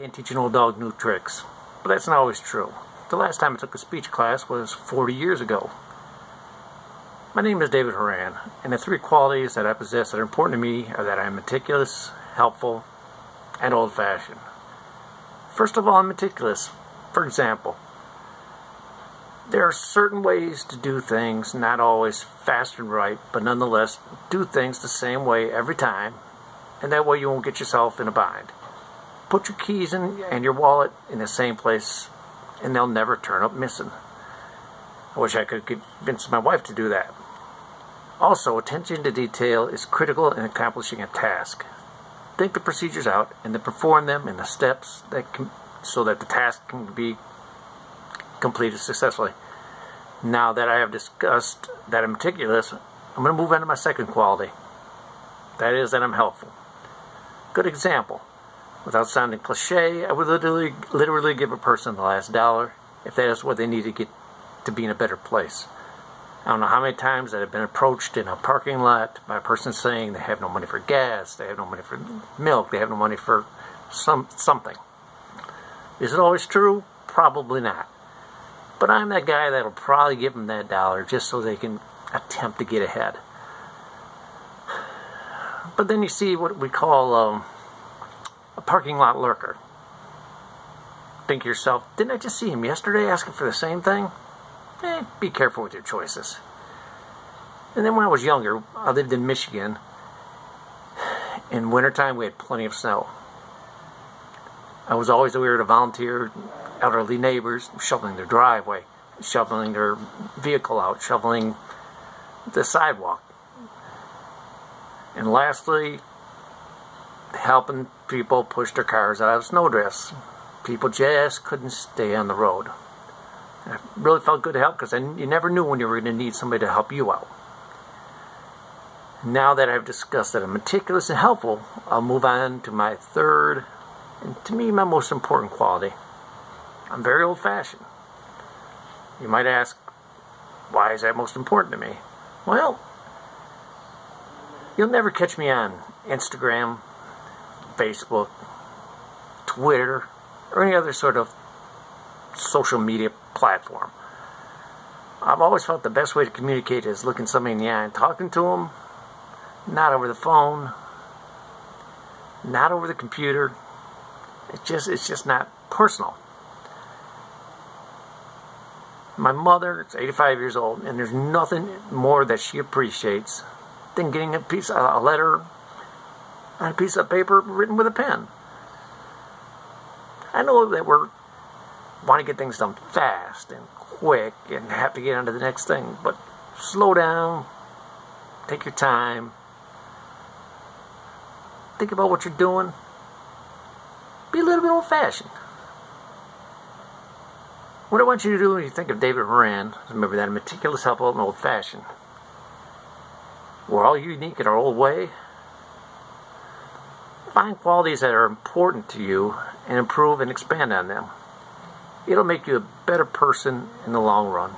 Can't teach an old dog new tricks, but that's not always true. The last time I took a speech class was 40 years ago. My name is David Horan, and the three qualities that I possess that are important to me are that I'm meticulous, helpful, and old-fashioned. First of all, I'm meticulous. For example, there are certain ways to do things, not always fast and right, but nonetheless do things the same way every time, and that way you won't get yourself in a bind. Put your keys and your wallet in the same place, and they'll never turn up missing. I wish I could convince my wife to do that. Also, attention to detail is critical in accomplishing a task. Think the procedures out and then perform them in the steps so that the task can be completed successfully. Now that I have discussed that I'm meticulous, I'm going to move on to my second quality. That is that I'm helpful. Good example. Without sounding cliche, I would literally give a person the last dollar if that is what they need to get to be in a better place. I don't know how many times that I've been approached in a parking lot by a person saying they have no money for gas, they have no money for milk, they have no money for something. Is it always true? Probably not. But I'm that guy that'll probably give them that dollar just so they can attempt to get ahead. But then you see what we call a parking lot lurker. Think to yourself, didn't I just see him yesterday asking for the same thing? Be careful with your choices. And then when I was younger, I lived in Michigan. In wintertime, we had plenty of snow. I was always aware to volunteer elderly neighbors shoveling their driveway, shoveling their vehicle out, shoveling the sidewalk. And lastly, helping people push their cars out of snowdrifts. People just couldn't stay on the road. I really felt good to help because you never knew when you were going to need somebody to help you out. Now that I've discussed that I'm meticulous and helpful, I'll move on to my third, and to me, my most important quality. I'm very old-fashioned. You might ask, why is that most important to me? Well, you'll never catch me on Instagram, Facebook, Twitter, or any other sort of social media platform. I've always felt the best way to communicate is looking somebody in the eye and talking to them, not over the phone, not over the computer. It's just not personal. My mother is 85 years old, and there's nothing more that she appreciates than getting a letter on a piece of paper written with a pen. I know that we want to get things done fast and quick and have to get on to the next thing, but slow down, take your time, think about what you're doing, be a little bit old-fashioned. What I want you to do when you think of David Horan, remember that I'm meticulous, helpful, and old-fashioned. We're all unique in our old way. Find qualities that are important to you and improve and expand on them. It'll make you a better person in the long run.